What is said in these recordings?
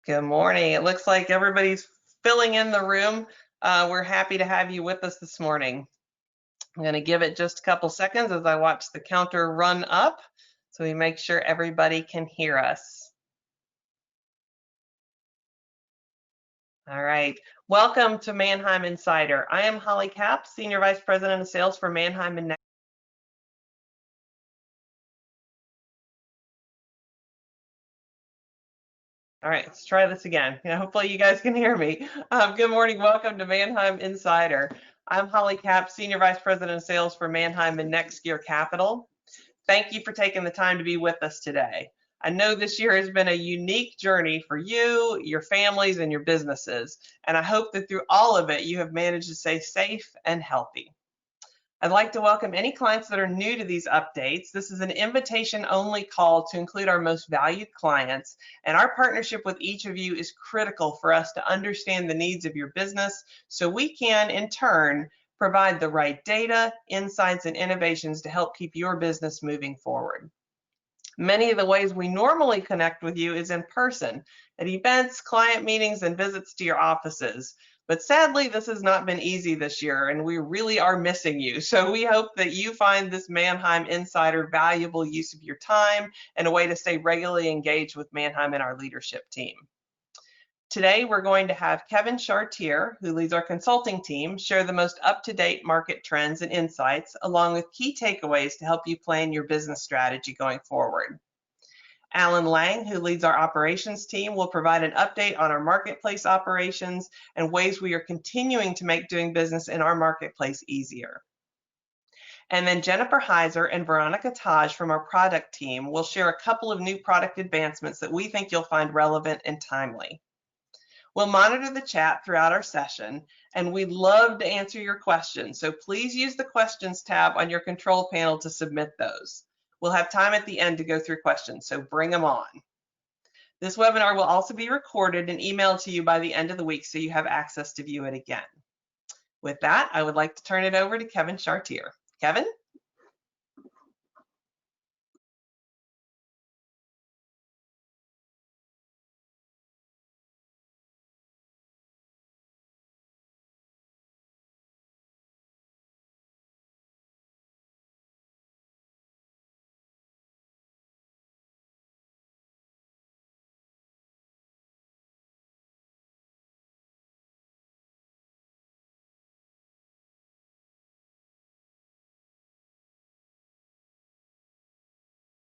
Good morning. It looks like everybody's filling in the room. We're happy to have you with us this morning. I'm going to give it just a couple seconds as I watch the counter run up so we make sure everybody can hear us. All right. Welcome to Manheim Insider. I am Holly Kapp, Senior Vice President of Sales for Manheim and All right, let's try this again. Hopefully you guys can hear me. Good morning. Welcome to Manheim Insider. I'm Holly Kapp, Senior Vice President of Sales for Manheim and Next Gear Capital. Thank you for taking the time to be with us today. I know this year has been a unique journey for you, your families, and your businesses, and I hope that through all of it, you have managed to stay safe and healthy. I'd like to welcome any clients that are new to these updates. This is an invitation-only call to include our most valued clients, and our partnership with each of you is critical for us to understand the needs of your business so we can, in turn, provide the right data, insights, and innovations to help keep your business moving forward. Many of the ways we normally connect with you is in person, at events, client meetings, and visits to your offices. But sadly, this has not been easy this year, and we really are missing you. So we hope that you find this Manheim Insider valuable use of your time and a way to stay regularly engaged with Manheim and our leadership team. Today, we're going to have Kevin Chartier, who leads our consulting team, share the most up-to-date market trends and insights, along with key takeaways to help you plan your business strategy going forward. Alan Lang, who leads our operations team, will provide an update on our marketplace operations and ways we are continuing to make doing business in our marketplace easier. And then Jennifer Heiser and Veronica Taj from our product team will share a couple of new product advancements that we think you'll find relevant and timely. We'll monitor the chat throughout our session, and we'd love to answer your questions. So please use the questions tab on your control panel to submit those. We'll have time at the end to go through questions, so bring them on. This webinar will also be recorded and emailed to you by the end of the week so you have access to view it again. With that, I would like to turn it over to Kevin Chartier. Kevin?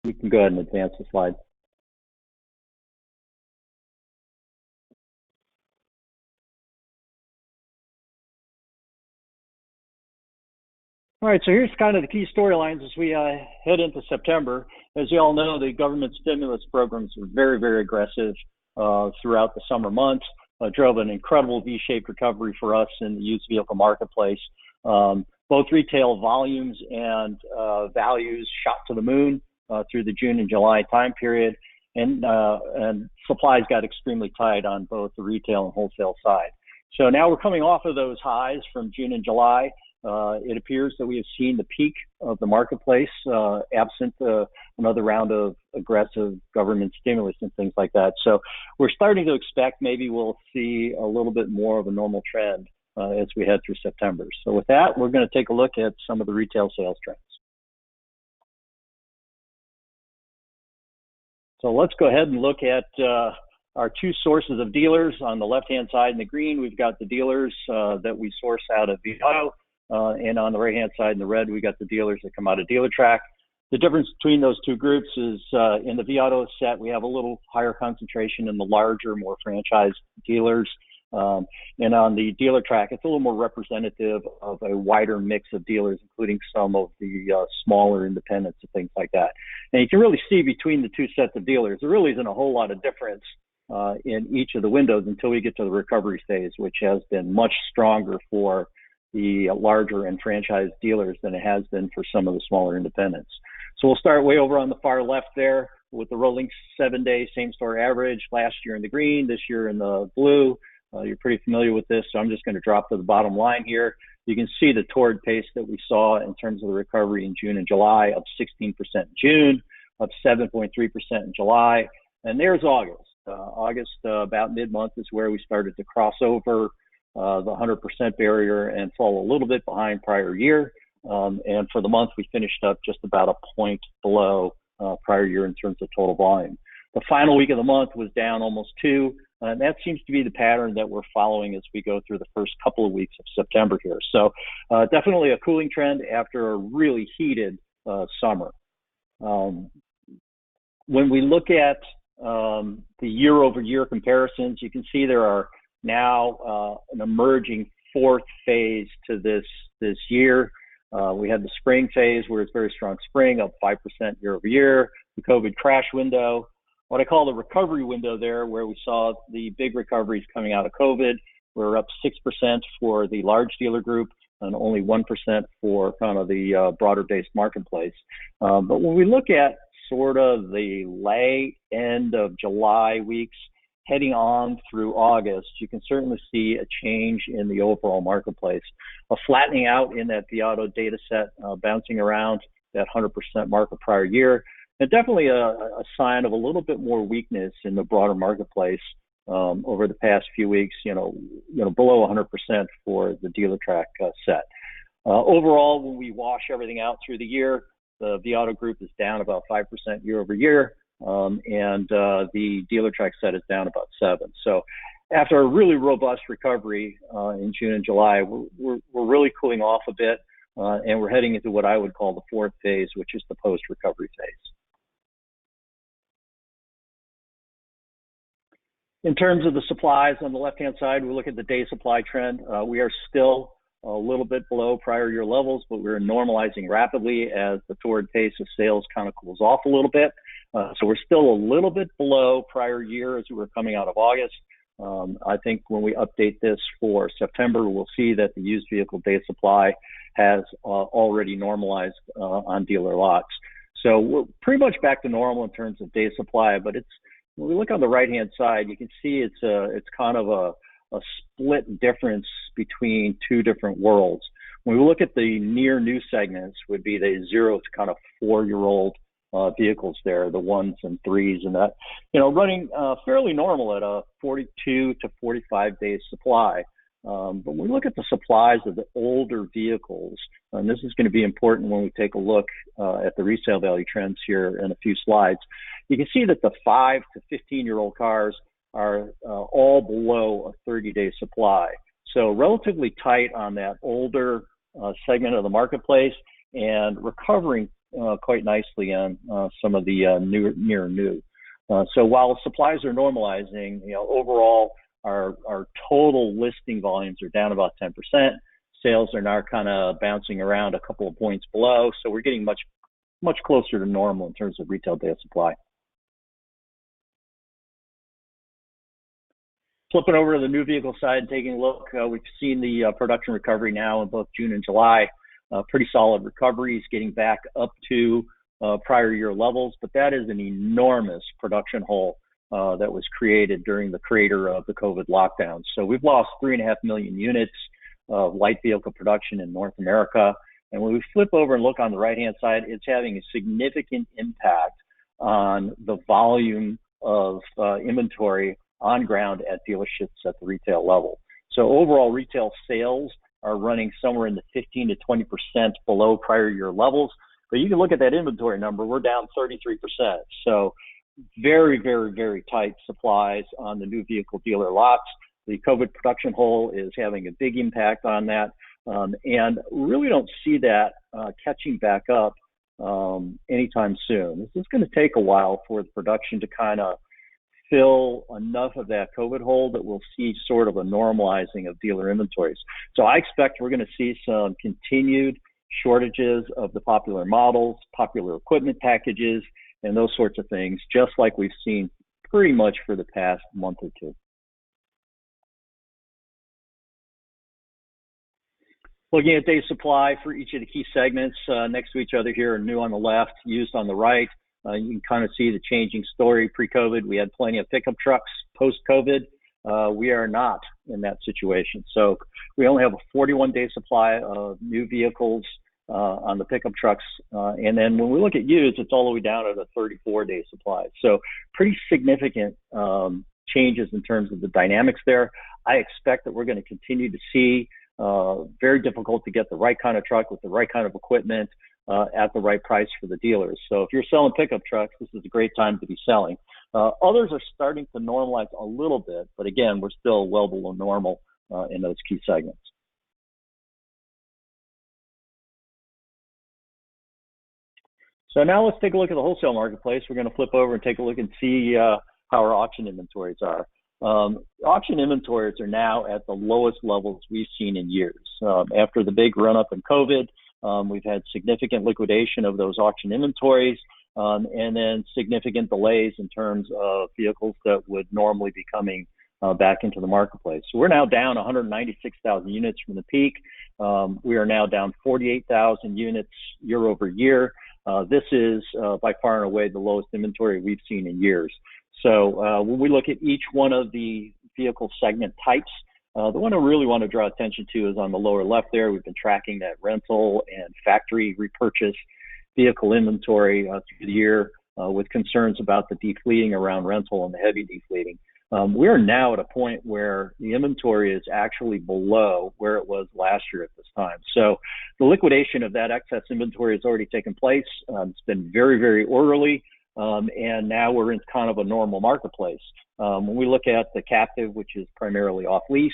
You can go ahead and advance the slide. All right, so here's kind of the key storylines as we head into September. As you all know, the government stimulus programs were very, very aggressive throughout the summer months, drove an incredible V-shaped recovery for us in the used vehicle marketplace. Both retail volumes and values shot to the moon through the June and July time period, and supplies got extremely tight on both the retail and wholesale side. So now we're coming off of those highs from June and July. It appears that we have seen the peak of the marketplace, absent another round of aggressive government stimulus and things like that. So we're starting to expect maybe we'll see a little bit more of a normal trend as we head through September. So with that, we're going to take a look at some of the retail sales trends. So let's go ahead and look at our two sources of dealers. On the left-hand side in the green, we've got the dealers that we source out of vAuto. And on the right-hand side in the red, we got the dealers that come out of DealerTrack. The difference between those two groups is in the vAuto set, we have a little higher concentration in the larger, more franchised dealers. And on the DealerTrack, it's a little more representative of a wider mix of dealers, including some of the smaller independents and things like that. And you can really see between the two sets of dealers, there really isn't a whole lot of difference in each of the windows until we get to the recovery phase, which has been much stronger for the larger and franchise dealers than it has been for some of the smaller independents. So we'll start way over on the far left there with the rolling 7-day same-store average, last year in the green, this year in the blue. You're pretty familiar with this, so I'm just going to drop to the bottom line here. You can see the torrid pace that we saw in terms of the recovery in June and July, up 16% in June, up 7.3% in July. And there's August. August, about mid-month is where we started to cross over the 100% barrier and fall a little bit behind prior year. And for the month, we finished up just about a point below prior year in terms of total volume. The final week of the month was down almost 2, and that seems to be the pattern that we're following as we go through the first couple of weeks of September here. So definitely a cooling trend after a really heated summer. When we look at the year-over-year comparisons, you can see there are now an emerging fourth phase to this year. We had the spring phase where it's very strong spring, up 5% year over year, the COVID crash window, what I call the recovery window there, where we saw the big recoveries coming out of COVID. We're up 6% for the large dealer group and only 1% for kind of the broader based marketplace. But when we look at sort of the late end of July weeks heading on through August, you can certainly see a change in the overall marketplace, a flattening out in that Viato data set, bouncing around that 100% mark of prior year, and definitely a sign of a little bit more weakness in the broader marketplace over the past few weeks, below 100% for the dealer track set. Overall, when we wash everything out through the year, the Viato group is down about 5% year over year, and the dealer track set is down about 7%. So after a really robust recovery in June and July, we're really cooling off a bit, and we're heading into what I would call the fourth phase, which is the post-recovery phase. In terms of the supplies on the left-hand side, we look at the day supply trend. We are still a little bit below prior year levels, but we're normalizing rapidly as the forward pace of sales kind of cools off a little bit. So we're still a little bit below prior year as we were coming out of August. I think when we update this for September, we'll see that the used vehicle day supply has already normalized on dealer lots. So we're pretty much back to normal in terms of day supply, but when we look on the right-hand side, you can see it's kind of a split difference between two different worlds. When we look at the near new segments, would be the 0 to kind of 4-year-old vehicles there, the 1s and 3s, and that, running fairly normal at a 42 to 45 days supply. But when we look at the supplies of the older vehicles, and this is going to be important when we take a look at the resale value trends here in a few slides, you can see that the 5 to 15-year-old cars are all below a 30-day supply. So relatively tight on that older segment of the marketplace and recovering quite nicely on some of the near new. So while supplies are normalizing, overall our total listing volumes are down about 10%. Sales are now kind of bouncing around a couple of points below. So we're getting much closer to normal in terms of retail day supply. Flipping over to the new vehicle side and taking a look, we've seen the production recovery now in both June and July. Pretty solid recoveries, getting back up to prior year levels, but that is an enormous production hole that was created during the crater of the COVID lockdown. So we've lost 3.5 million units of light vehicle production in North America. And when we flip over and look on the right-hand side, it's having a significant impact on the volume of inventory on ground at dealerships at the retail level. So overall retail sales are running somewhere in the 15 to 20% below prior year levels. But you can look at that inventory number, we're down 33%. So very, very, very tight supplies on the new vehicle dealer lots. The COVID production hole is having a big impact on that. And really don't see that catching back up anytime soon. This is going to take a while for the production to kind of fill enough of that COVID hole that we'll see sort of a normalizing of dealer inventories. So I expect we're going to see some continued shortages of the popular models, popular equipment packages, and those sorts of things, just like we've seen pretty much for the past month or two. Looking at day supply for each of the key segments next to each other here, new on the left, used on the right. You can kind of see the changing story. Pre-COVID, we had plenty of pickup trucks. Post-COVID, we are not in that situation. So we only have a 41-day supply of new vehicles on the pickup trucks. And then when we look at used, it's all the way down at a 34-day supply. So pretty significant changes in terms of the dynamics there. I expect that we're going to continue to see very difficult to get the right kind of truck with the right kind of equipment at the right price for the dealers. So if you're selling pickup trucks, this is a great time to be selling. Others are starting to normalize a little bit, but again, we're still well below normal in those key segments. So now let's take a look at the wholesale marketplace. We're going to flip over and take a look and see how our auction inventories are. Auction inventories are now at the lowest levels we've seen in years. After the big run up in COVID, we've had significant liquidation of those auction inventories, and then significant delays in terms of vehicles that would normally be coming back into the marketplace. So we're now down 196,000 units from the peak. We are now down 48,000 units year over year. This is by far and away the lowest inventory we've seen in years. So when we look at each one of the vehicle segment types, the one I really want to draw attention to is on the lower left there. We've been tracking that rental and factory repurchase vehicle inventory through the year with concerns about the defleeting around rental and the heavy defleeting. We are now at a point where the inventory is actually below where it was last year at this time. So the liquidation of that excess inventory has already taken place. It's been very, very orderly. And now we're in kind of a normal marketplace. When we look at the captive, which is primarily off lease,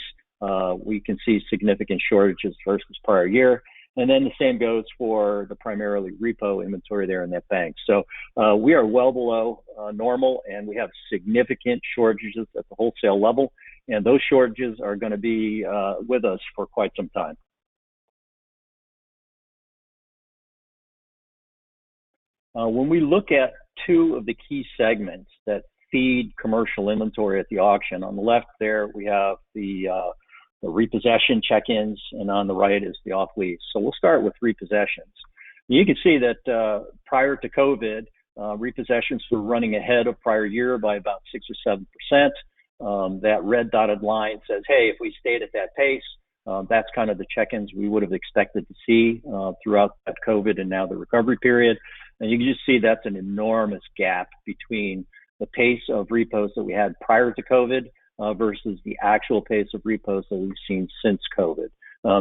we can see significant shortages versus prior year. And then the same goes for the primarily repo inventory there in that bank. So we are well below normal, and we have significant shortages at the wholesale level. And those shortages are going to be with us for quite some time. When we look at two of the key segments that feed commercial inventory at the auction, on the left there we have the repossession check-ins, and on the right is the off-lease. So we'll start with repossessions. You can see that prior to COVID, repossessions were running ahead of prior year by about 6 or 7%. That red dotted line says, hey, if we stayed at that pace, that's kind of the check-ins we would have expected to see throughout that COVID and now the recovery period. And you can just see that's an enormous gap between the pace of repos that we had prior to COVID versus the actual pace of repos that we've seen since COVID.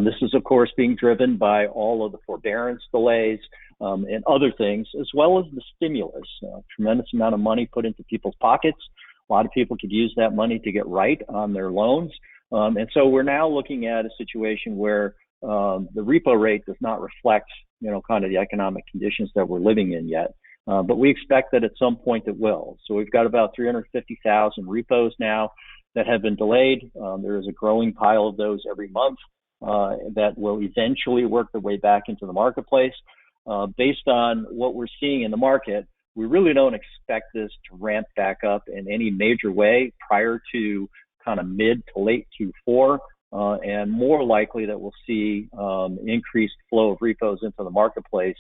This is, of course, being driven by all of the forbearance delays and other things, as well as the stimulus. Tremendous amount of money put into people's pockets. A lot of people could use that money to get right on their loans. And so we're now looking at a situation where the repo rate does not reflect, kind of the economic conditions that we're living in yet. But we expect that at some point it will. So we've got about 350,000 repos now that have been delayed. There is a growing pile of those every month that will eventually work their way back into the marketplace. Based on what we're seeing in the market, we really don't expect this to ramp back up in any major way prior to kind of mid to late Q4. And more likely that we'll see increased flow of repos into the marketplace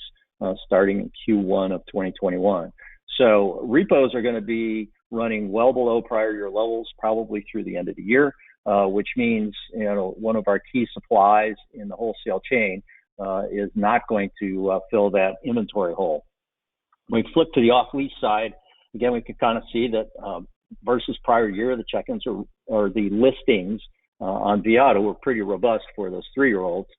starting in Q1 of 2021. So repos are going to be running well below prior year levels probably through the end of the year, which means one of our key supplies in the wholesale chain is not going to fill that inventory hole. When we flip to the off-lease side, again, we can kind of see that versus prior year, the check-ins or the listings on Viato were pretty robust for those 3-year-olds.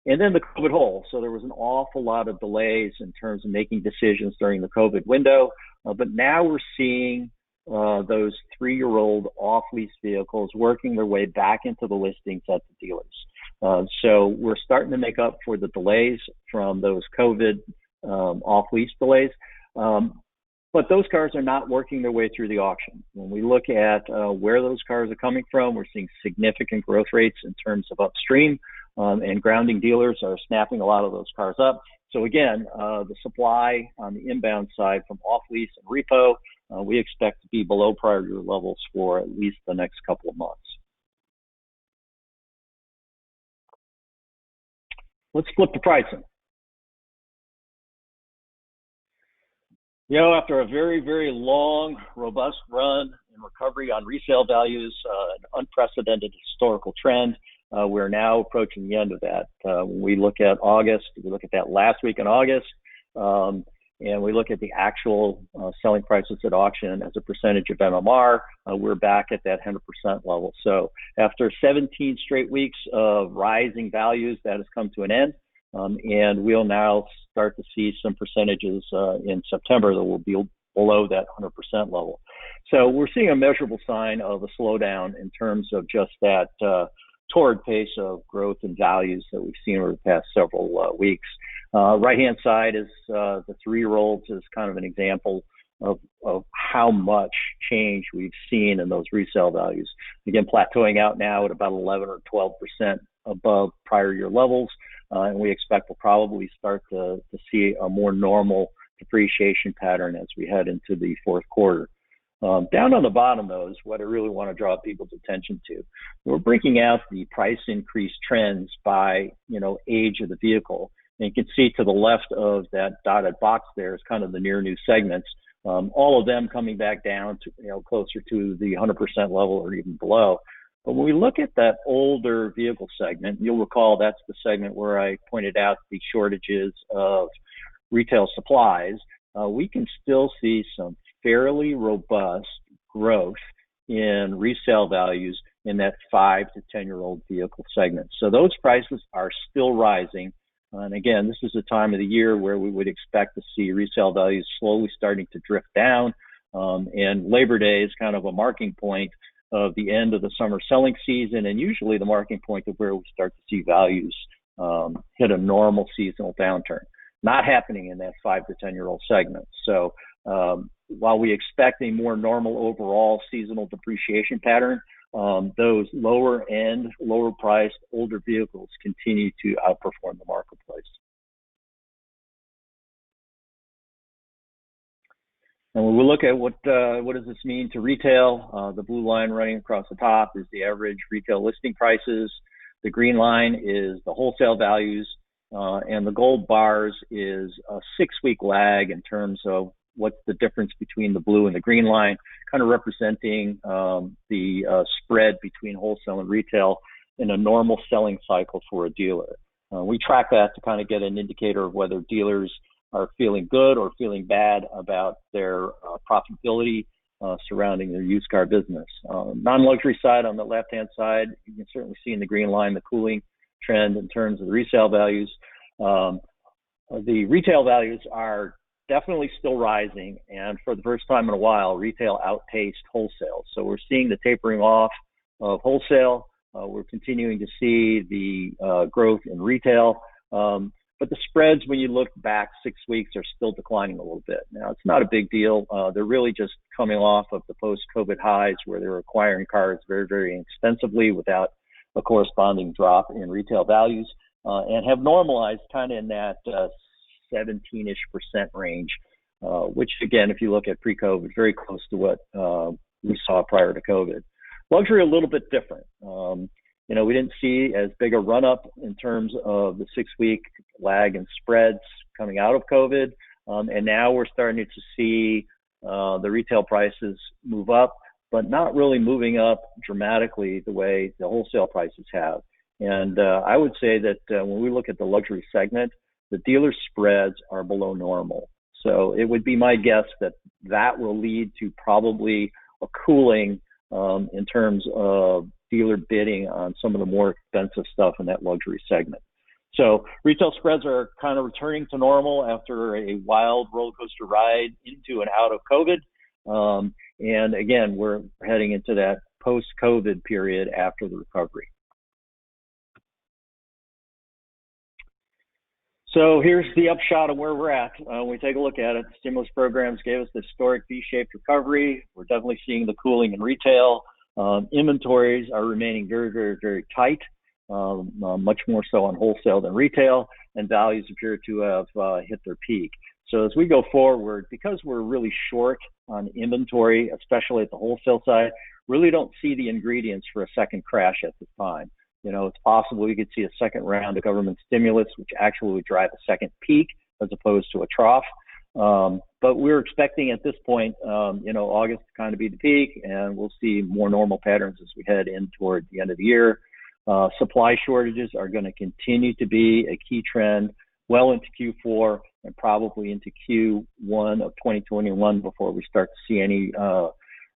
And then the COVID hole. So there was an awful lot of delays in terms of making decisions during the COVID window. But now we're seeing those 3-year-old off-lease vehicles working their way back into the listings at the dealers. So we're starting to make up for the delays from those COVID off-lease delays. But those cars are not working their way through the auction. When we look at where those cars are coming from, we're seeing significant growth rates in terms of upstream, and grounding dealers are snapping a lot of those cars up. So again, the supply on the inbound side from off-lease and repo, we expect to be below prior year levels for at least the next couple of months. Let's flip to pricing. After a very, very long, robust run in recovery on resale values, an unprecedented historical trend, We're now approaching the end of that. When we look at August, we look at that last week in August, and we look at the actual selling prices at auction as a percentage of MMR, we're back at that 100% level. So after 17 straight weeks of rising values, that has come to an end. And we'll now start to see some percentages in September that will be below that 100% level. So we're seeing a measurable sign of a slowdown in terms of just that torrid pace of growth and values that we've seen over the past several weeks. Right-hand side is the 3-year-olds is kind of an example of how much change we've seen in those resale values. Again, plateauing out now at about 11 or 12% above prior year levels. And we expect we'll probably start to see a more normal depreciation pattern as we head into the fourth quarter. Down on the bottom, though, is what I really want to draw people's attention to. We're breaking out the price increase trends by, age of the vehicle. And you can see to the left of that dotted box there is kind of the near new segments. All of them coming back down to, closer to the 100% level or even below. But when we look at that older vehicle segment, you'll recall that's the segment where I pointed out the shortages of retail supplies. We can still see some fairly robust growth in resale values in that 5 to 10-year-old vehicle segment. So those prices are still rising. And again, this is a time of the year where we would expect to see resale values slowly starting to drift down. And Labor Day is kind of a marking point of the end of the summer selling season, and usually the marking point of where we start to see values hit a normal seasonal downturn. Not happening in that 5 to 10-year-old segment. So while we expect a more normal overall seasonal depreciation pattern, those lower end, lower priced, older vehicles continue to outperform the marketplace. And when we look at what does this mean to retail, the blue line running across the top is the average retail listing prices. The green line is the wholesale values, and the gold bars is a 6-week lag in terms of what's the difference between the blue and the green line, kind of representing the spread between wholesale and retail in a normal selling cycle for a dealer. We track that to kind of get an indicator of whether dealers are feeling good or feeling bad about their profitability surrounding their used car business. Non-luxury side, on the left-hand side, you can certainly see in the green line the cooling trend in terms of the resale values. The retail values are definitely still rising, and for the first time in a while, retail outpaced wholesale. So we're seeing the tapering off of wholesale. We're continuing to see the growth in retail. But the spreads, when you look back 6 weeks, are still declining a little bit. Now, it's not a big deal. They're really just coming off of the post-COVID highs where they were acquiring cars very, very inexpensively without a corresponding drop in retail values, and have normalized kind of in that 17-ish% range, which, again, if you look at pre-COVID, very close to what we saw prior to COVID. Luxury, a little bit different. We didn't see as big a run-up in terms of the 6-week lag in spreads coming out of COVID. And now we're starting to see the retail prices move up, but not really moving up dramatically the way the wholesale prices have. And I would say that when we look at the luxury segment, the dealer spreads are below normal. So it would be my guess that that will lead to probably a cooling in terms of dealer bidding on some of the more expensive stuff in that luxury segment. So retail spreads are kind of returning to normal after a wild roller coaster ride into and out of COVID. And again, we're heading into that post-COVID period after the recovery. So here's the upshot of where we're at. When we take a look at it, the stimulus programs gave us the historic V-shaped recovery. We're definitely seeing the cooling in retail. Inventories are remaining very, very, very tight, much more so on wholesale than retail, and values appear to have hit their peak. So as we go forward, because we're really short on inventory, especially at the wholesale side, really don't see the ingredients for a second crash at this time. It's possible we could see a second round of government stimulus, which actually would drive a second peak as opposed to a trough. But we're expecting at this point, August to kind of be the peak, and we'll see more normal patterns as we head in toward the end of the year. Supply shortages are going to continue to be a key trend well into Q4 and probably into Q1 of 2021 before we start to see any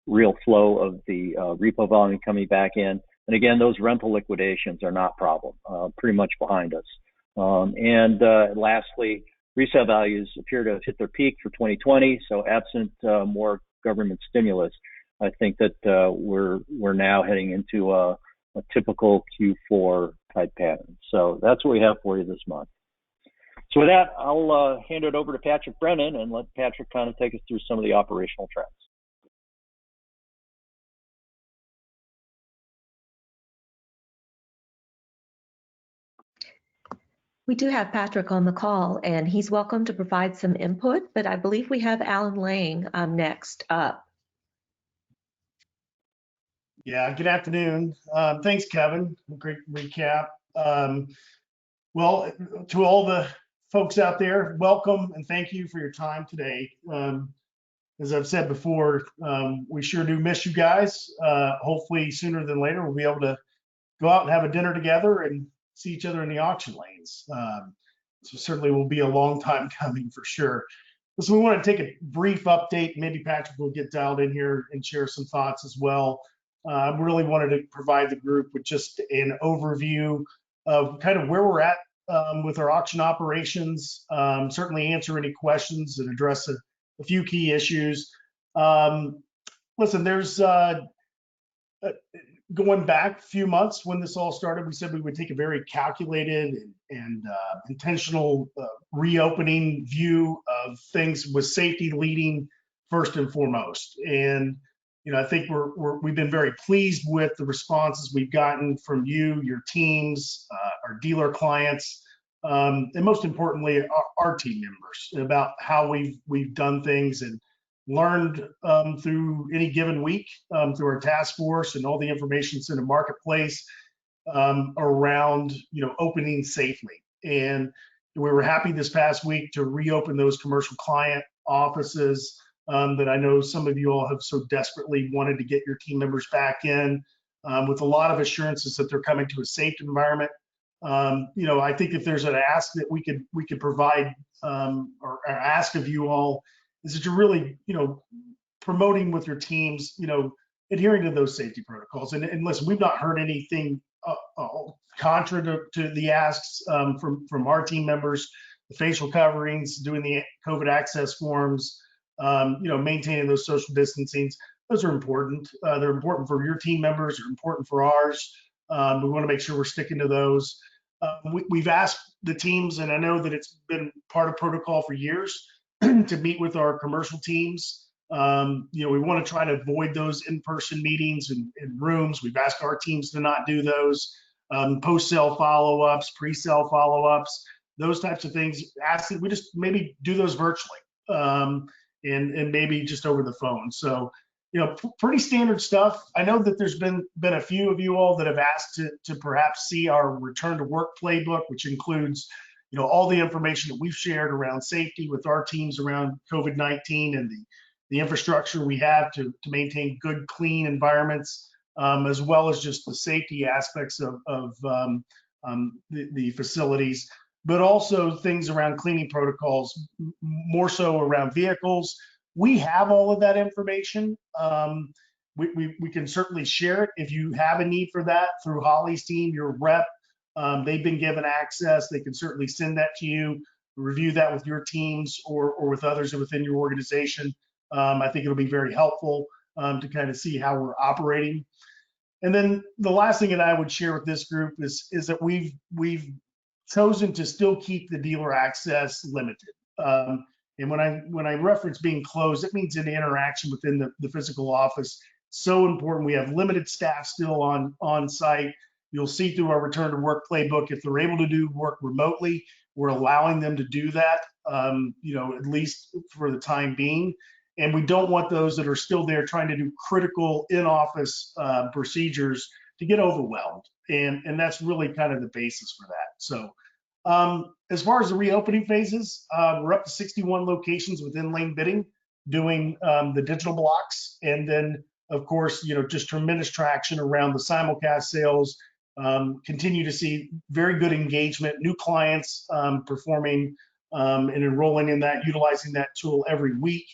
real flow of the repo volume coming back in. And again, those rental liquidations are not a problem, pretty much behind us. Lastly, resale values appear to have hit their peak for 2020. So absent more government stimulus, I think that we're now heading into a typical Q4 type pattern. So that's what we have for you this month. So with that, I'll hand it over to Patrick Brennan and let Patrick kind of take us through some of the operational trends. We do have Patrick on the call, and he's welcome to provide some input, but I believe we have Alan Lang next up. Yeah, good afternoon. Thanks, Kevin. Great recap. Well, to all the folks out there, welcome and thank you for your time today. As I've said before, we sure do miss you guys. Hopefully sooner than later, we'll be able to go out and have a dinner together and see each other in the auction lanes. So certainly will be a long time coming for sure. So we want to take a brief update. Maybe Patrick will get dialed in here and share some thoughts as well. I really wanted to provide the group with just an overview of kind of where we're at with our auction operations, certainly answer any questions and address a few key issues. Listen, there's going back a few months when this all started, we said we would take a very calculated and intentional reopening view of things with safety leading first and foremost. And you know, I think we've been very pleased with the responses we've gotten from you, your teams, our dealer clients, and most importantly, our team members about how we've done things and learned through any given week through our task force and all the information that's in the marketplace around opening safely. And we were happy this past week to reopen those commercial client offices that I know some of you all have so desperately wanted to get your team members back in with a lot of assurances that they're coming to a safe environment. I think if there's an ask that we could provide or ask of you all is that you're really, promoting with your teams, adhering to those safety protocols. And listen, we've not heard anything contrary to the asks from our team members, the facial coverings, doing the COVID access forms, maintaining those social distancings. Those are important. They're important for your team members. They're important for ours. We want to make sure we're sticking to those. We've asked the teams, and I know that it's been part of protocol for years, to meet with our commercial teams. We want to try to avoid those in-person meetings and rooms. We've asked our teams to not do those. Post-sale follow-ups, pre-sale follow-ups, those types of things. Ask that we just maybe do those virtually and maybe just over the phone. So, pretty standard stuff. I know that there's been a few of you all that have asked to perhaps see our return to work playbook, which includes all the information that we've shared around safety with our teams around COVID-19 and the infrastructure we have to maintain good, clean environments, as well as just the safety aspects of the facilities, but also things around cleaning protocols, more so around vehicles. We have all of that information. We can certainly share it if you have a need for that through Holly's team, your rep. They've been given access. They can certainly send that to you, review that with your teams or with others within your organization. I think it'll be very helpful to kind of see how we're operating. And then the last thing that I would share with this group is that we've chosen to still keep the dealer access limited. And when I reference being closed, it means an interaction within the physical office. So important. We have limited staff still on site. You'll see through our return to work playbook, if they're able to do work remotely, we're allowing them to do that, at least for the time being. And we don't want those that are still there trying to do critical in-office procedures to get overwhelmed. And that's really kind of the basis for that. So as far as the reopening phases, we're up to 61 locations within lane bidding doing the digital blocks. And then, of course, just tremendous traction around the simulcast sales Continue to see very good engagement, new clients performing and enrolling in that, utilizing that tool every week.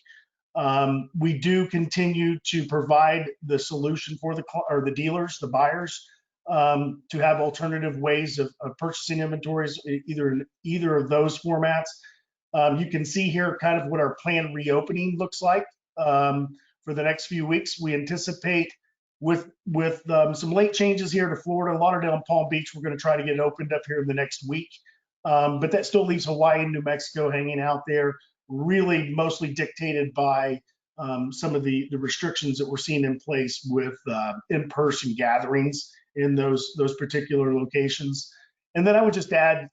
We do continue to provide the solution for the dealers, the buyers, to have alternative ways of purchasing inventories, either in either of those formats. You can see here kind of what our planned reopening looks like for the next few weeks. We anticipate with some late changes here to Florida, Lauderdale, and Palm Beach, we're going to try to get it opened up here in the next week. But that still leaves Hawaii and New Mexico hanging out there, really mostly dictated by some of the restrictions that we're seeing in place with in-person gatherings in those particular locations. And then I would just add,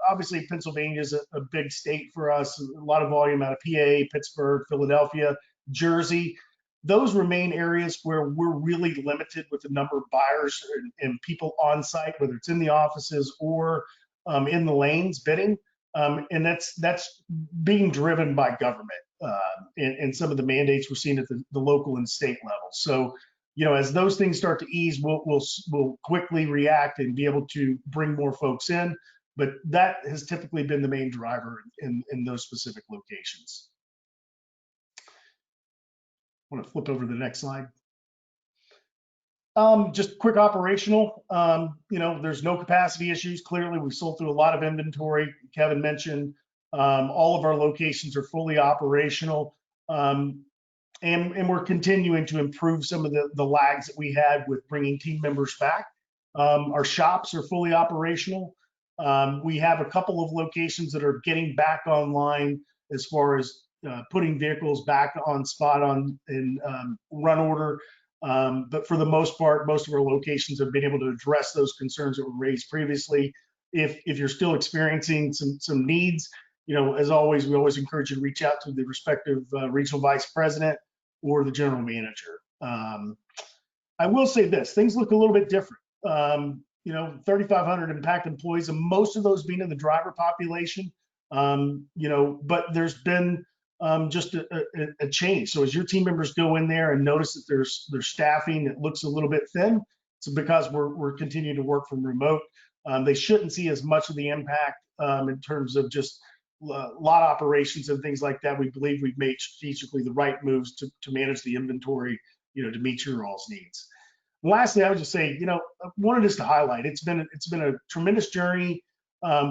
obviously Pennsylvania is a big state for us, a lot of volume out of PA, Pittsburgh, Philadelphia, Jersey. Those remain areas where we're really limited with the number of buyers and people on site, whether it's in the offices or in the lanes bidding. And that's being driven by government and some of the mandates we're seeing at the local and state level. So, as those things start to ease, we'll quickly react and be able to bring more folks in. But that has typically been the main driver in those specific locations. I want to flip over to the next slide. Just quick operational, there's no capacity issues. Clearly, we sold through a lot of inventory. Kevin mentioned all of our locations are fully operational. And we're continuing to improve some of the lags that we had with bringing team members back. Our shops are fully operational. We have a couple of locations that are getting back online as far as putting vehicles back on spot in run order. But for the most part, most of our locations have been able to address those concerns that were raised previously. If you're still experiencing some needs, as always, we always encourage you to reach out to the respective regional vice president or the general manager. I will say this, things look a little bit different. 3,500 impact employees, and most of those being in the driver population, but there's been just a change. So as your team members go in there and notice that there's staffing that looks a little bit thin, it's because we're continuing to work from remote. They shouldn't see as much of the impact in terms of just lot operations and things like that. We believe we've made strategically the right moves to manage the inventory, to meet your all's needs. And lastly, I would just say, I wanted us to highlight, it's been a tremendous journey.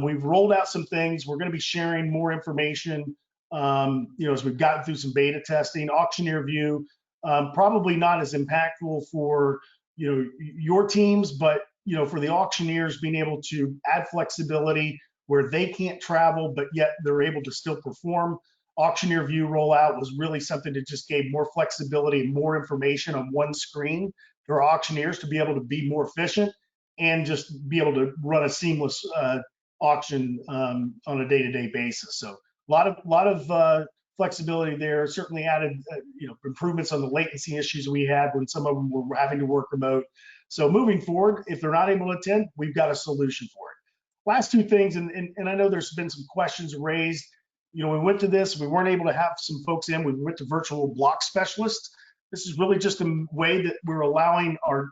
We've rolled out some things. We're going to be sharing more information as we've gotten through some beta testing. Auctioneer View, probably not as impactful for your teams, but for the auctioneers, being able to add flexibility where they can't travel, but yet they're able to still perform. Auctioneer View rollout was really something that just gave more flexibility and more information on one screen for auctioneers to be able to be more efficient and just be able to run a seamless auction on a day-to-day basis. So a lot of flexibility there. Certainly added improvements on the latency issues we had when some of them were having to work remote. So moving forward, if they're not able to attend, we've got a solution for it. Last two things, and I know there's been some questions raised. We went to this, we weren't able to have some folks in. We went to virtual block specialists. This is really just a way that we're allowing our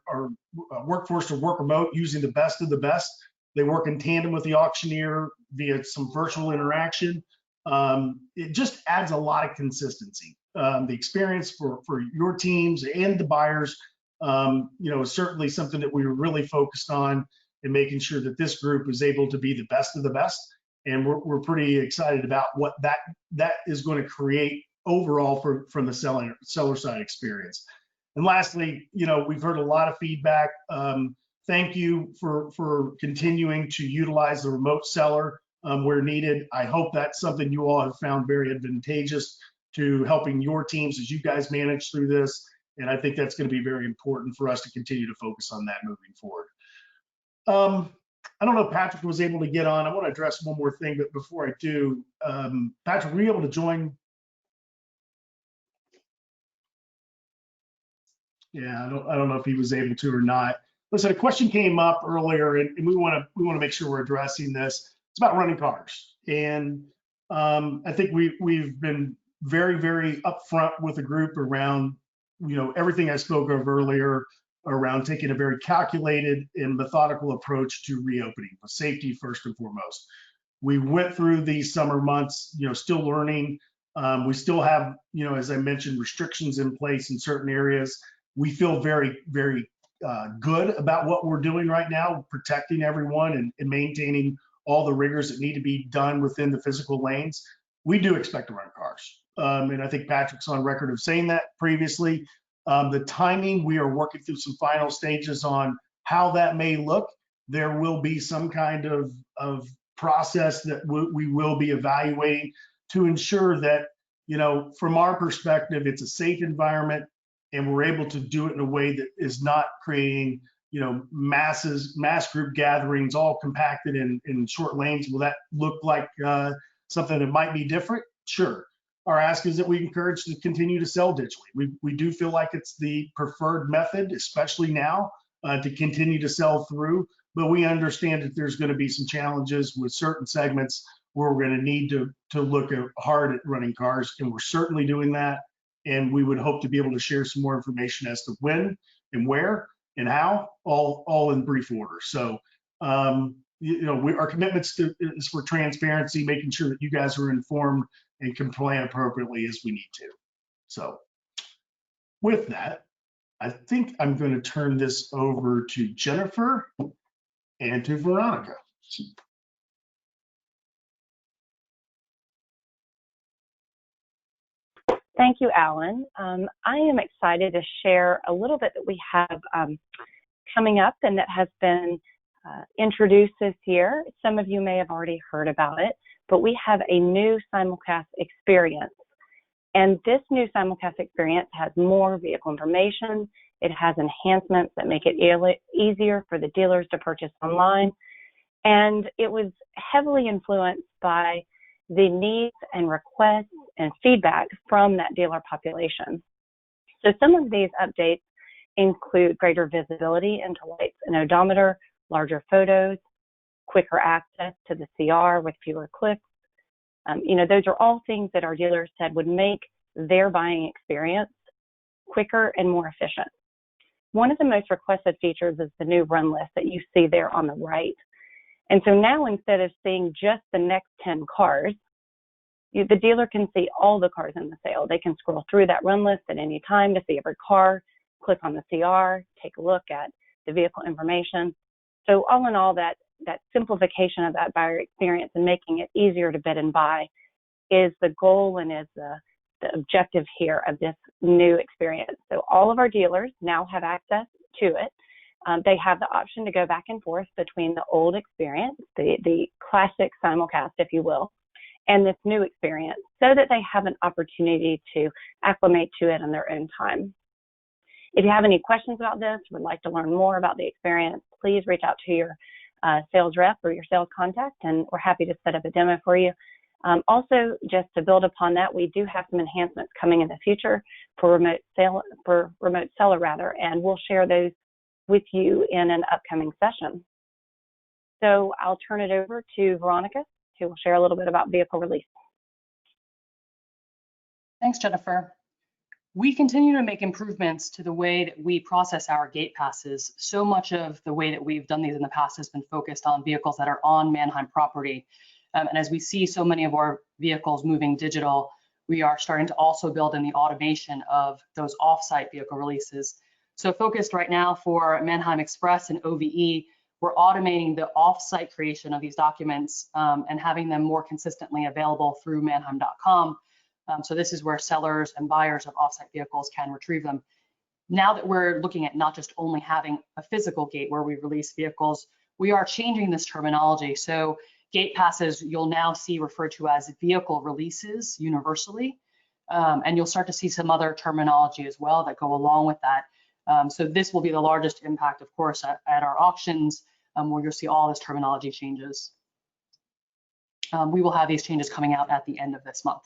workforce to work remote using the best of the best. They work in tandem with the auctioneer via some virtual interaction. It just adds a lot of consistency. The experience for your teams and the buyers, is certainly something that we were really focused on in making sure that this group is able to be the best of the best. And we're pretty excited about what that is going to create overall from the seller side experience. And lastly, we've heard a lot of feedback. Thank you for continuing to utilize the remote seller where needed. I hope that's something you all have found very advantageous to helping your teams as you guys manage through this. And I think that's going to be very important for us to continue to focus on that moving forward. I don't know if Patrick was able to get on. I want to address one more thing, but before I do, Patrick, were you able to join? Yeah, I don't know if he was able to or not. Listen, a question came up earlier, and we want to make sure we're addressing this. It's about renting cars, and I think we've been very, very upfront with the group around everything I spoke of earlier around taking a very calculated and methodical approach to reopening, with safety first and foremost. We went through these summer months, still learning. We still have, as I mentioned, restrictions in place in certain areas. We feel very, very good about what we're doing right now, protecting everyone and maintaining all the rigors that need to be done within the physical lanes. We do expect to run cars. And I think Patrick's on record of saying that previously. The timing, we are working through some final stages on how that may look. There will be some kind of process that we will be evaluating to ensure that, from our perspective, it's a safe environment and we're able to do it in a way that is not creating, mass group gatherings all compacted in short lanes. Will that look like something that might be different? Sure. Our ask is that we encourage to continue to sell digitally. We do feel like it's the preferred method, especially now, to continue to sell through. But we understand that there's going to be some challenges with certain segments where we're going to need to look hard at running cars, and we're certainly doing that. And we would hope to be able to share some more information as to when and where and how, all in brief order. So, our commitments is for transparency, making sure that you guys are informed and can plan appropriately as we need to. So with that, I think I'm going to turn this over to Jennifer and to Veronica. Thank you, Alan. I am excited to share a little bit that we have coming up and that has been introduced this year. Some of you may have already heard about it, but we have a new simulcast experience. And this new simulcast experience has more vehicle information. It has enhancements that make it easier for the dealers to purchase online. And it was heavily influenced by the needs and requests and feedback from that dealer population. So some of these updates include greater visibility into lights and odometer, larger photos, quicker access to the CR with fewer clicks. Those are all things that our dealers said would make their buying experience quicker and more efficient. One of the most requested features is the new run list that you see there on the right. And so now, instead of seeing just the next 10 cars, the dealer can see all the cars in the sale. They can scroll through that run list at any time to see every car, click on the CR, take a look at the vehicle information. So all in all, that simplification of that buyer experience and making it easier to bid and buy is the goal and is the objective here of this new experience. So all of our dealers now have access to it. They have the option to go back and forth between the old experience, the classic simulcast, if you will, and this new experience so that they have an opportunity to acclimate to it in their own time. If you have any questions about this, would like to learn more about the experience, please reach out to your sales rep or your sales contact, and we're happy to set up a demo for you. Also, just to build upon that, we do have some enhancements coming in the future for remote seller, and we'll share those with you in an upcoming session. So I'll turn it over to Veronica, who will share a little bit about vehicle release. Thanks, Jennifer. We continue to make improvements to the way that we process our gate passes. So much of the way that we've done these in the past has been focused on vehicles that are on Manheim property. And as we see so many of our vehicles moving digital, we are starting to also build in the automation of those off-site vehicle releases. So focused right now for Manheim Express and OVE, we're automating the off-site creation of these documents and having them more consistently available through manheim.com. So this is where sellers and buyers of off-site vehicles can retrieve them. Now that we're looking at not just only having a physical gate where we release vehicles, we are changing this terminology. So gate passes you'll now see referred to as vehicle releases universally. And you'll start to see some other terminology as well that go along with that. So this will be the largest impact, of course, at our auctions, where you'll see all this terminology changes. We will have these changes coming out at the end of this month.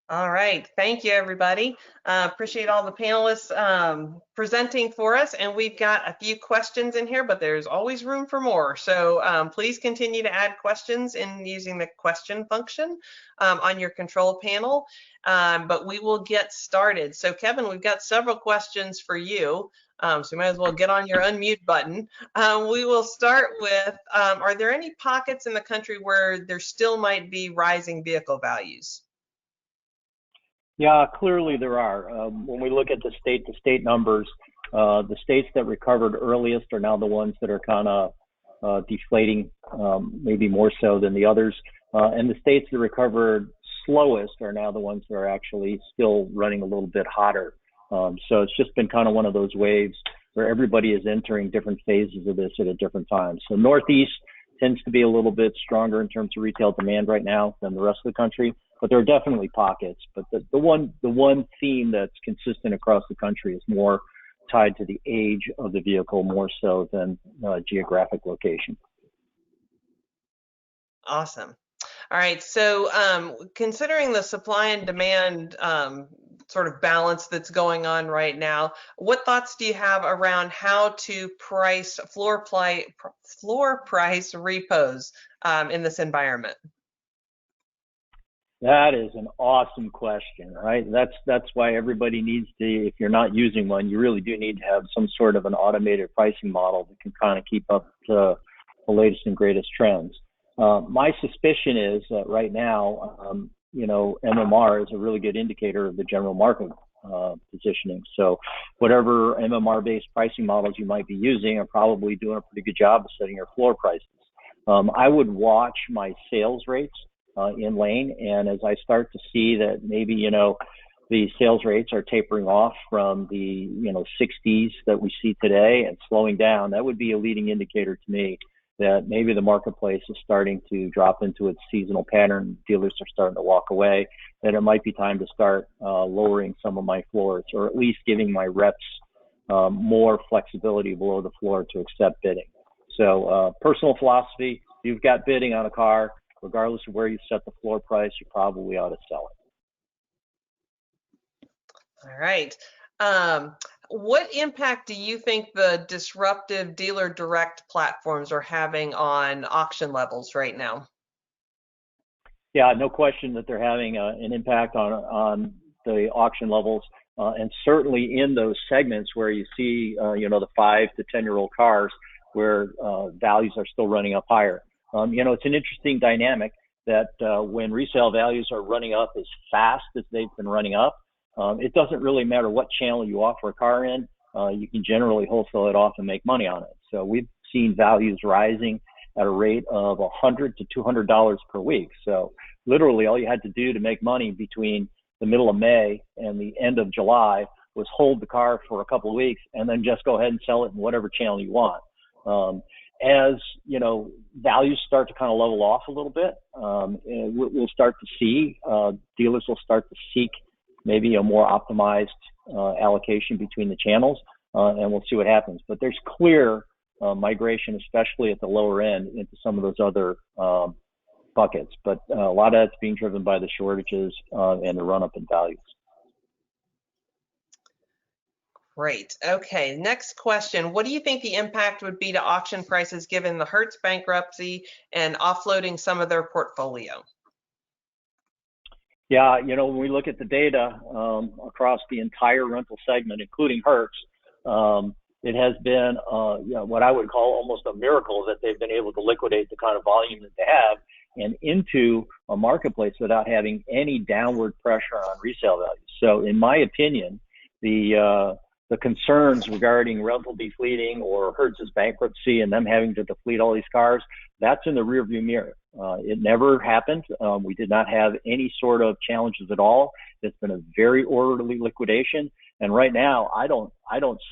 All right, thank you, everybody. Appreciate all the panelists presenting for us, and we've got a few questions in here, but there's always room for more. So please continue to add questions in using the question function on your control panel, but we will get started. So Kevin, we've got several questions for you, so you might as well get on your unmute button. We will start with, are there any pockets in the country where there still might be rising vehicle values? Yeah, clearly there are. When we look at the state-to-state numbers, the states that recovered earliest are now the ones that are kind of deflating, maybe more so than the others. And the states that recovered slowest are now the ones that are actually still running a little bit hotter. So it's just been kind of one of those waves where everybody is entering different phases of this at a different time. So Northeast tends to be a little bit stronger in terms of retail demand right now than the rest of the country. But there are definitely pockets. But the one theme that's consistent across the country is more tied to the age of the vehicle more so than geographic location. Awesome. All right. So considering the supply and demand sort of balance that's going on right now, what thoughts do you have around how to price floor price repos in this environment? That is an awesome question, right? That's why everybody needs to, if you're not using one, you really do need to have some sort of an automated pricing model that can kind of keep up to the latest and greatest trends. My suspicion is that right now, MMR is a really good indicator of the general market positioning. So whatever MMR-based pricing models you might be using are probably doing a pretty good job of setting your floor prices. I would watch my sales rates in lane, and as I start to see that maybe the sales rates are tapering off from the 60s that we see today and slowing down, that would be a leading indicator to me that maybe the marketplace is starting to drop into its seasonal pattern. Dealers are starting to walk away, that it might be time to start lowering some of my floors, or at least giving my reps more flexibility below the floor to accept bidding. So personal philosophy, you've got bidding on a car, regardless of where you set the floor price, you probably ought to sell it. All right. What impact do you think the disruptive dealer direct platforms are having on auction levels right now? Yeah, no question that they're having an impact on the auction levels, and certainly in those segments where you see, the 5 to 10-year-old cars where values are still running up higher. It's an interesting dynamic that when resale values are running up as fast as they've been running up, it doesn't really matter what channel you offer a car in, you can generally wholesale it off and make money on it. So we've seen values rising at a rate of $100 to $200 per week. So literally all you had to do to make money between the middle of May and the end of July was hold the car for a couple of weeks and then just go ahead and sell it in whatever channel you want. As values start to kind of level off a little bit, we'll start to see dealers will start to seek maybe a more optimized allocation between the channels, and we'll see what happens. But there's clear migration, especially at the lower end, into some of those other buckets. But a lot of that's being driven by the shortages and the run-up in values. Great. Okay, next question. What do you think the impact would be to auction prices given the Hertz bankruptcy and offloading some of their portfolio? Yeah, when we look at the data across the entire rental segment, including Hertz, it has been what I would call almost a miracle that they've been able to liquidate the kind of volume that they have and into a marketplace without having any downward pressure on resale values. So in my opinion, the concerns regarding rental defleeting or Hertz's bankruptcy and them having to deflete all these cars, that's in the rearview mirror. It never happened. We did not have any sort of challenges at all. It's been a very orderly liquidation. And right now, I don't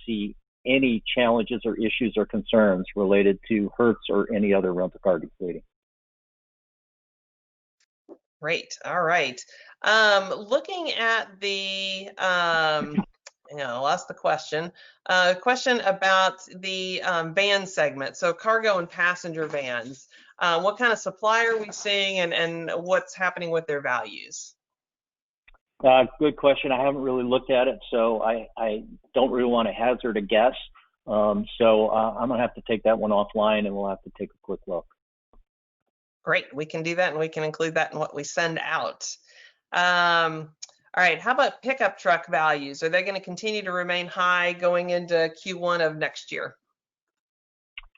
see any challenges or issues or concerns related to Hertz or any other rental car defleeting. Great. All right. Looking at the I lost the question. Question about the van segment. So cargo and passenger vans. What kind of supply are we seeing, and what's happening with their values? Good question. I haven't really looked at it, so I don't really want to hazard a guess. I'm going to have to take that one offline, and we'll have to take a quick look. Great, we can do that, and we can include that in what we send out. All right, how about pickup truck values? Are they going to continue to remain high going into Q1 of next year?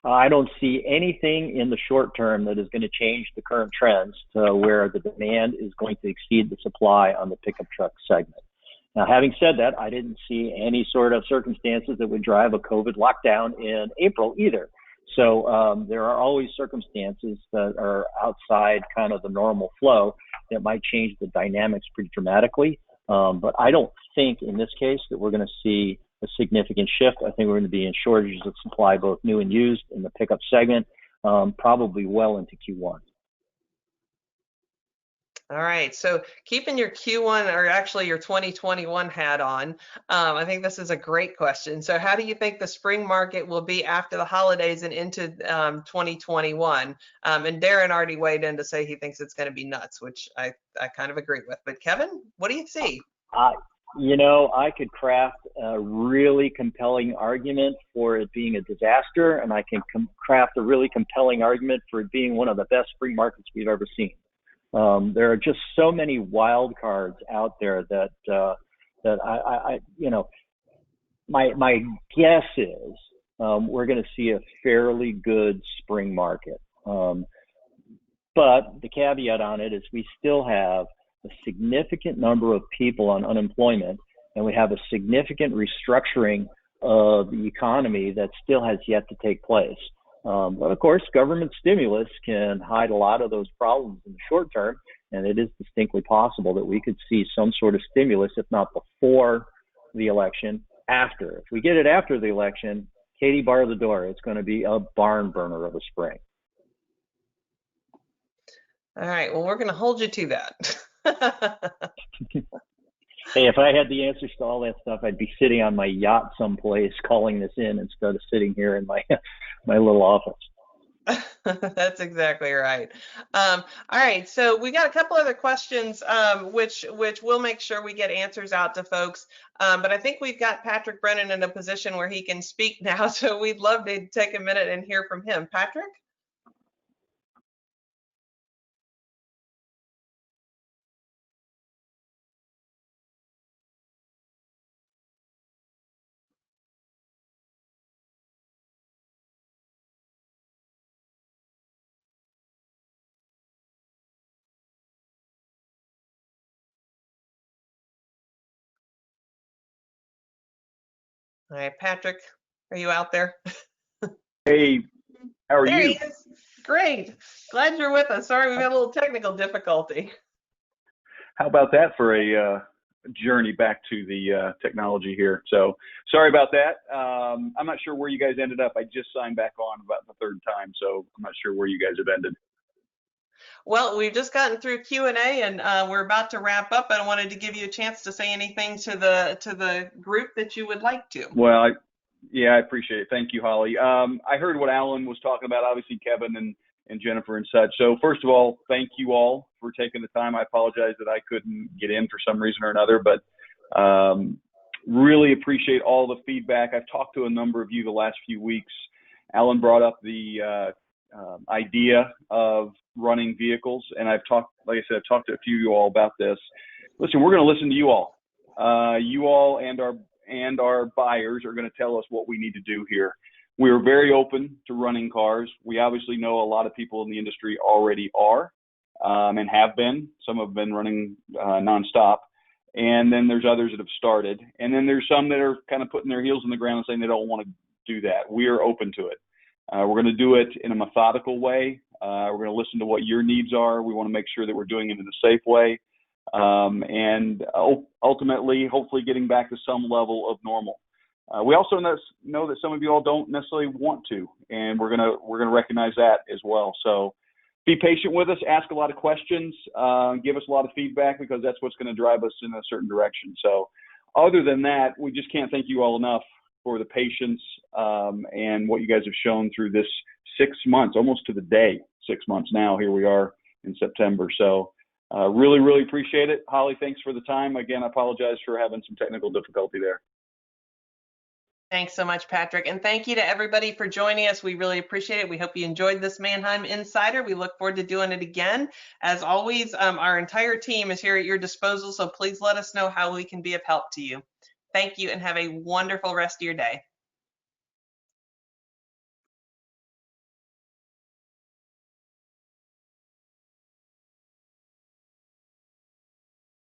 I don't see anything in the short term that is going to change the current trends to where the demand is going to exceed the supply on the pickup truck segment. Now, having said that, I didn't see any sort of circumstances that would drive a COVID lockdown in April either. So there are always circumstances that are outside kind of the normal flow that might change the dynamics pretty dramatically. But I don't think in this case that we're going to see a significant shift. I think we're going to be in shortages of supply, both new and used in the pickup segment, probably well into Q1. All right, so keeping your Q1 or actually your 2021 hat on, I think this is a great question. So how do you think the spring market will be after the holidays and into 2021? And Darren already weighed in to say he thinks it's going to be nuts, which I kind of agree with. But Kevin, what do you see? You know, I could craft a really compelling argument for it being a disaster, and I can craft a really compelling argument for it being one of the best free markets we've ever seen. There are just so many wild cards out there that I you know, my guess is we're going to see a fairly good spring market. But the caveat on it is we still have a significant number of people on unemployment, and we have a significant restructuring of the economy that still has yet to take place. But of course, government stimulus can hide a lot of those problems in the short term, and it is distinctly possible that we could see some sort of stimulus, if not before the election, after. If we get it after the election, Katie, bar the door. It's going to be a barn burner of a spring. All right, well, we're going to hold you to that. Hey, if I had the answers to all that stuff, I'd be sitting on my yacht someplace calling this in instead of sitting here in my little office. That's exactly right. All right, so we got a couple other questions, which we'll make sure we get answers out to folks. But I think we've got Patrick Brennan in a position where he can speak now, so we'd love to take a minute and hear from him. Patrick? All right, Patrick, are you out there? Hey, how are There you? he is. Great. Glad you're with us. Sorry, we've had a little technical difficulty. How about that for a journey back to the technology here? So sorry about that. I'm not sure where you guys ended up. I just signed back on about the third time, so I'm not sure where you guys have ended. Well, we've just gotten through Q&A, and we're about to wrap up. I wanted to give you a chance to say anything to the group that you would like to. Well, yeah, I appreciate it. Thank you, Holly. I heard what Alan was talking about, obviously Kevin and Jennifer and such. So first of all, thank you all for taking the time. I apologize that I couldn't get in for some reason or another, but really appreciate all the feedback. I've talked to a number of you the last few weeks. Alan brought up the idea of running vehicles, and I've talked, like I said, I've talked to a few of you all about this. Listen, we're going to listen to you all. You all and our buyers are going to tell us what we need to do here. We are very open to running cars. We obviously know a lot of people in the industry already are and have been. Some have been running nonstop. And then there's others that have started. And then there's some that are kind of putting their heels in the ground and saying they don't want to do that. We are open to it. We're going to do it in a methodical way. We're going to listen to what your needs are. We want to make sure that we're doing it in a safe way. And ultimately, hopefully getting back to some level of normal. We also know that some of you all don't necessarily want to, and we're gonna recognize that as well. So be patient with us, ask a lot of questions, give us a lot of feedback, because that's what's going to drive us in a certain direction. So other than that, we just can't thank you all enough for the patience and what you guys have shown through this 6 months, almost to the day, 6 months now. Here we are in September. So Really, really appreciate it. Holly, thanks for the time. Again, I apologize for having some technical difficulty there. Thanks so much, Patrick. And thank you to everybody for joining us. We really appreciate it. We hope you enjoyed this Manheim Insider. We look forward to doing it again. As always, our entire team is here at your disposal, so please let us know how we can be of help to you. Thank you and have a wonderful rest of your day.